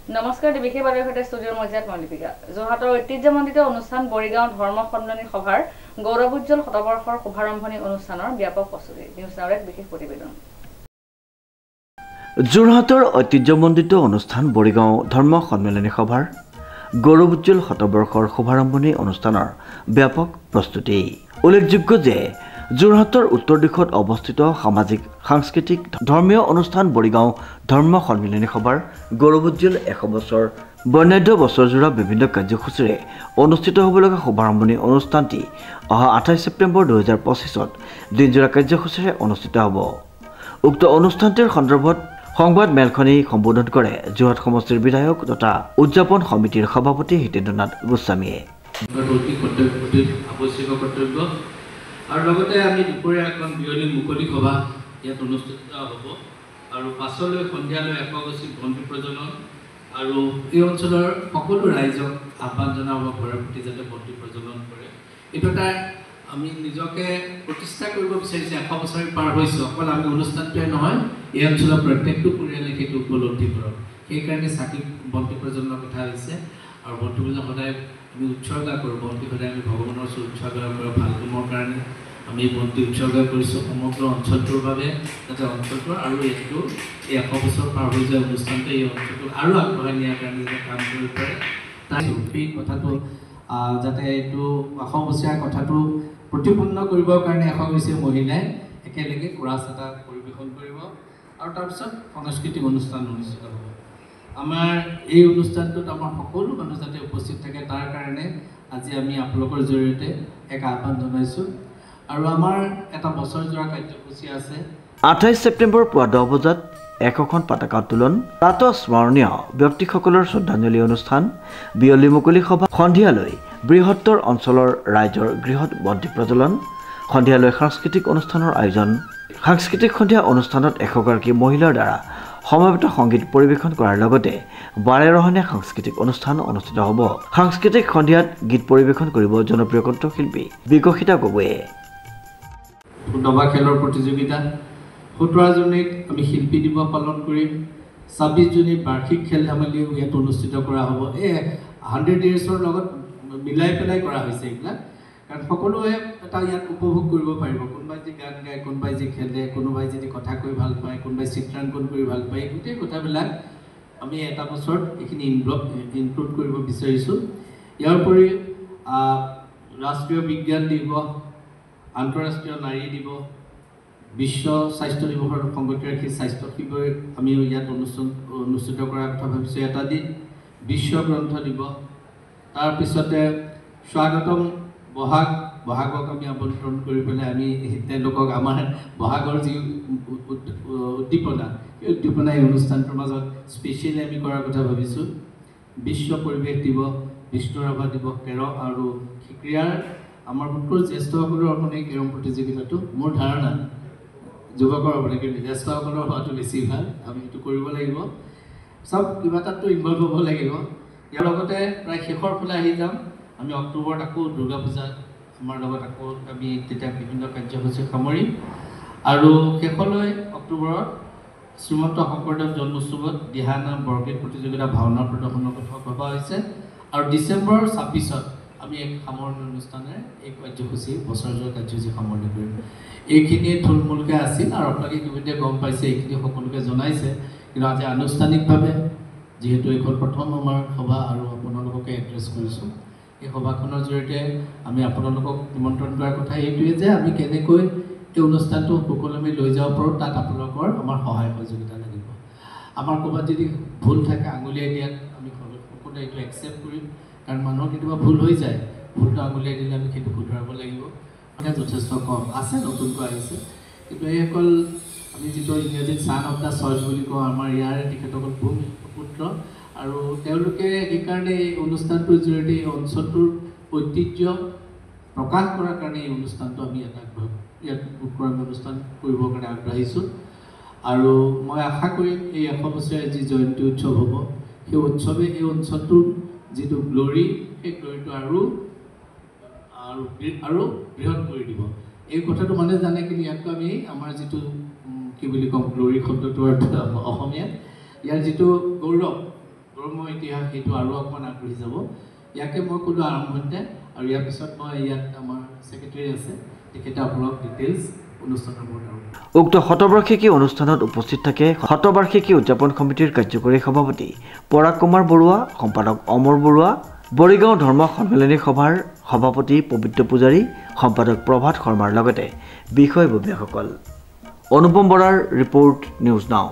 নমস্কাৰ বিশেষ বাৰৰ সৈতে ষ্টুডিঅ'ৰ মজিয়াত মই দীপিকা যোৰহাটৰ ঐতিহ্যমণ্ডিত অনুষ্ঠান বৰিগাঁও ধৰ্ম সন্মিলনী সভাৰ গৌৰৱোজ্জ্বল শতবৰ্ষৰ শুভাৰম্ভণি অনুষ্ঠানৰ ব্যাপক প্ৰস্তুতি নিউজ নাওৰ এক বিশেষ প্ৰতিবেদন যোৰহাটৰ ঐতিহ্যমণ্ডিত অনুষ্ঠান বৰিগাঁও ধৰ্ম সন্মিলনী সভাৰ গৌৰৱোজ্জ্বল শতবৰ্ষৰ শুভাৰম্ভণি অনুষ্ঠানৰ ব্যাপক প্ৰস্তুতি উল্লেখযোগ্য যে যোৰহাটৰ উত্তৰ দিশত অৱস্থিত সামাজিক সাংস্কৃতিক ধৰ্মীয় অনুষ্ঠান বৰিগাঁও ধৰ্ম সন্মিলনী সভাৰ গৌৰৱোজ্জ্বল 100 বছৰ বৰ্ণাঢ্য বছৰজোৰা বিভিন্ন কাৰ্যসূচীৰে অনুষ্ঠিত হ'বলগা শুভাৰম্ভণি অনুষ্ঠানটি অহা 28 ছেপ্টেম্বৰ 2025ত দিনজোৰা কাৰ্যসূচীৰে অনুষ্ঠিত হ'ব। উক্ত অনুষ্ঠানটিৰ সন্দৰ্ভত সংবাদ মেলখনি সম্বোধন কৰে যোৰহাট সমষ্টিৰ বিধায়ক তথা উদযাপন সমিতিৰ সভাপতি হিতেন্দ্ৰনাথ গোস্বামীয়ে। আৰু লগতে আমি দুপৰীয়া এখন বিয়লি মুকলি সভা ইয়াত অনুষ্ঠিত হ'ব আৰু পাছলৈ সন্ধিয়ালৈ একগোষ্ঠী বন্তি প্ৰজ্বলন আৰু এই অঞ্চলৰ সকলো ৰাইজক আহ্বান জনোৱা হ'ব ঘৰে প্ৰতি যাতে বন্তি প্ৰজ্বলন কৰে। এইটো এটা আমি নিজকে প্ৰতিষ্ঠা কৰিব বিচাৰিছোঁ 100 বছৰ পাৰ হৈছোঁ অকল আমি অনুষ্ঠানটোৱে নহয় এই অঞ্চলৰ প্ৰত্যেকটো পৰিয়ালে সেইটো উপলব্ধি কৰক সেইকাৰণে চাকি বন্তি প্ৰজ্বলনৰ কথা হৈছে আৰু বন্তি প্ৰজ্বলন সদায় আমি উৎসৰ্গা কৰোঁ বন্তি সদায় আমি ভগৱানৰ ওচৰত উৎসৰ্গা কৰোঁ ভাল কামৰ কাৰণে আমি বন্তি উৎসৰ্গা কৰিছোঁ সমগ্ৰ অঞ্চলটোৰ বাবে যাতে অঞ্চলটোৰ আৰু এইটো এই 100 বছৰ পাৰ হৈ যোৱা অনুষ্ঠানটো এই অঞ্চলটো আৰু আগবঢ়াই নিয়াৰ কাৰণে যে কাম কৰিব পাৰে তাৰ সেই কথাটো যাতে এইটো 100 বছৰীয়া কথাটো প্ৰতিপূৰ্ণ কৰিবৰ কাৰণে 100 বছৰীয়া মহিলাই একেলগে কোৰাছ এটা পৰিৱেশন কৰিব আৰু তাৰপিছত সাংস্কৃতিক অনুষ্ঠান অনুষ্ঠিত হ'ব। আমাৰ এই অনুষ্ঠানটোত আমাৰ সকলো মানুহ যাতে উপস্থিত থাকে তাৰ কাৰণে আজি আমি আপোনালোকৰ জৰিয়তে এক আহ্বান জনাইছোঁ আৰু আমাৰ এটা বছৰজোৰা কাৰ্যসূচী আছে। 28 ছেপ্টেম্বৰ পুৱা 10 বজাত একোখন পতাকা উত্তোলন তাত স্মৰণীয় ব্যক্তিসকলৰ শ্ৰদ্ধাঞ্জলি অনুষ্ঠান বিয়লি মুকলি সভা সন্ধিয়ালৈ বৃহত্তৰ অঞ্চলৰ ৰাইজৰ গৃহত বন্তি প্ৰজ্বলন সন্ধিয়ালৈ সাংস্কৃতিক অনুষ্ঠানৰ আয়োজন সাংস্কৃতিক সন্ধিয়া অনুষ্ঠানত 100 গৰাকী মহিলাৰ দ্বাৰা সমবেত সংগীত পৰিৱেশন কৰাৰ লগতে 12 ৰহণীয়া সাংস্কৃতিক অনুষ্ঠান অনুষ্ঠিত হ'ব। সাংস্কৃতিক সন্ধিয়াত গীত পৰিৱেশন কৰিব জনপ্ৰিয় কণ্ঠশিল্পী বিকশিতা গগৈয়ে। দবা খেলৰ প্ৰতিযোগিতা 17 জনীত আমি শিল্পী দিৱস পালন কৰিম 26 জনীত বাৰ্ষিক খেল ধেমালিও ইয়াত অনুষ্ঠিত কৰা হ'ব। এই 100 ইয়াৰ্ছৰ লগত মিলাই পেলাই কৰা হৈছে এইবিলাক কাৰণ সকলোৱে এটা ইয়াত উপভোগ কৰিব পাৰিব কোনোবাই যি গান গায় কোনোবাই যি খেলে কোনোবাই যদি কথা কৈ ভাল পায় কোনোবাই চিত্ৰাংকন কৰি ভাল পায় গোটেই কথাবিলাক আমি এটা বছৰত এইখিনি ইনক্লুড কৰিব বিচাৰিছোঁ। ইয়াৰ উপৰি ৰাষ্ট্ৰীয় বিজ্ঞান দিৱস আন্তঃৰাষ্ট্ৰীয় নাৰী দিৱস বিশ্ব স্বাস্থ্য দিৱসৰ সংগতি ৰাখি স্বাস্থ্য শিবিৰ আমি ইয়াত অনুষ্ঠিত কৰাৰ কথা ভাবিছোঁ এটা দিন বিশ্ব গ্ৰন্থ দিৱস তাৰপিছতে স্বাগতম বহাগক আমি আমন্ত্ৰণ কৰি পেলাই আমি তেওঁলোকক আমাৰ বহাগৰ যি উদ্দীপনা এই উদ্দীপনা এই অনুষ্ঠানটোৰ মাজত স্পেচিয়েলি আমি কৰাৰ কথা ভাবিছোঁ। বিশ্ব পৰিৱেশ দিৱস বিষ্ণু ৰাভা দিৱস কেৰম আৰু ক্ৰীড়াৰ আমাৰ সকলো জ্যেষ্ঠসকলৰ মানে কেৰম প্ৰতিযোগিতাটো মোৰ ধাৰণা যুৱকৰ হ'ব লাগে জ্যেষ্ঠসকলৰ হোৱাটো বেছি ভাল আমি সেইটো কৰিব লাগিব চব কিবা এটাতো ইনভলভ হ'ব লাগিব। ইয়াৰ লগতে প্ৰায় শেষৰ ফালে আহি যাম আমি অক্টোবৰত আকৌ দুৰ্গা পূজা আমাৰ লগত আকৌ আমি তেতিয়া বিভিন্ন কাৰ্যসূচী সামৰিম আৰু শেষলৈ অক্টোবৰত শ্ৰীমন্ত শংকৰদেৱ জন্মোৎসৱত দিহানাম বৰগীত প্ৰতিযোগিতা ভাওনা প্ৰদৰ্শনৰ কথা ভবা হৈছে আৰু ডিচেম্বৰ 26ত আমি এক সামৰণি অনুষ্ঠানেৰে এই কাৰ্যসূচী বছৰজোৰা কাৰ্যসূচী সামৰণি কৰিম। এইখিনিয়ে থুলমূলকৈ আছিল আৰু আপোনালোকে ইতিমধ্যে গম পাইছে এইখিনি সকলোকে জনাইছে কিন্তু আজি আনুষ্ঠানিকভাৱে যিহেতু এইখন প্ৰথম আমাৰ সভা আৰু আপোনালোককে এড্ৰেছ কৰিছোঁ এই সভাখনৰ জৰিয়তে আমি আপোনালোকক নিমন্ত্ৰণ কৰাৰ কথা এইটোৱে যে আমি কেনেকৈ এই অনুষ্ঠানটো সুকলমে লৈ যাব পাৰোঁ তাত আপোনালোকৰ আমাৰ সহায় সহযোগিতা লাগিব। আমাৰ ক'ৰবাত যদি ভুল থাকে আঙুলিয়াই দিয়াত আমি সকলোৱে এইটো একচেপ্ট কৰিম কাৰণ মানুহৰ কেতিয়াবা ভুল হৈ যায় ভুলটো আঙুলিয়াই দিলে আমি সেইটো শুধৰাব লাগিব মানে যথেষ্ট কম আছে নতুনকৈ আহিছে কিন্তু এইসকল আমি যিটো ইংৰাজীত ছান অফ দ্য চইচ বুলি কওঁ আমাৰ ইয়াৰে তেখেতসকল ভূমিপুত্ৰ আৰু তেওঁলোকে সেইকাৰণে এই অনুষ্ঠানটোৰ জৰিয়তে এই অঞ্চলটোৰ ঐতিহ্য প্ৰকাশ কৰাৰ কাৰণে এই অনুষ্ঠানটো আমি ইয়াত অনুষ্ঠান কৰিবৰ কাৰণে আগবাঢ়িছোঁ আৰু মই আশা কৰিম এই 100 বছৰীয়া যি জয়ন্তী উৎসৱ হ'ব সেই উৎসৱে এই অঞ্চলটোৰ যিটো গ্লৰি সেই গ্লৰিটো আৰু বৃহৎ কৰি দিব এই কথাটো মানে জানে কিন্তু ইয়াতকৈ আমি আমাৰ যিটো কি বুলি কওঁ গ্লৰি শব্দটোৰ অসমীয়াত ইয়াৰ যিটো গৌৰৱ ধৰ্ম ইতিহাস সেইটো আৰু অকণমান আগবাঢ়ি যাব ইয়াকে মই ক'লো আৰম্ভণিতে আৰু ইয়াৰ পিছত মই ইয়াত আমাৰ ছেক্ৰেটাৰী আছে তেখেতে আপোনাক ডিটেইলছ অনুষ্ঠানৰ ওপৰত উক্ত শতবাৰ্ষিকী অনুষ্ঠানত উপস্থিত থাকে শতবাৰ্ষিকী উদযাপন সমিতিৰ কাৰ্যকৰী সভাপতি পৰাগ কুমাৰ বৰুৱা, সম্পাদক অমৰ বৰুৱা, বৰিগাঁও ধৰ্ম সন্মিলনী সভাৰ সভাপতি পবিত্ৰ পূজাৰী, সম্পাদক প্ৰভাত শৰ্মাৰ লগতে বিষয়ববীয়াসকল। অনুপম বৰাৰ ৰিপৰ্ট, নিউজ নাও।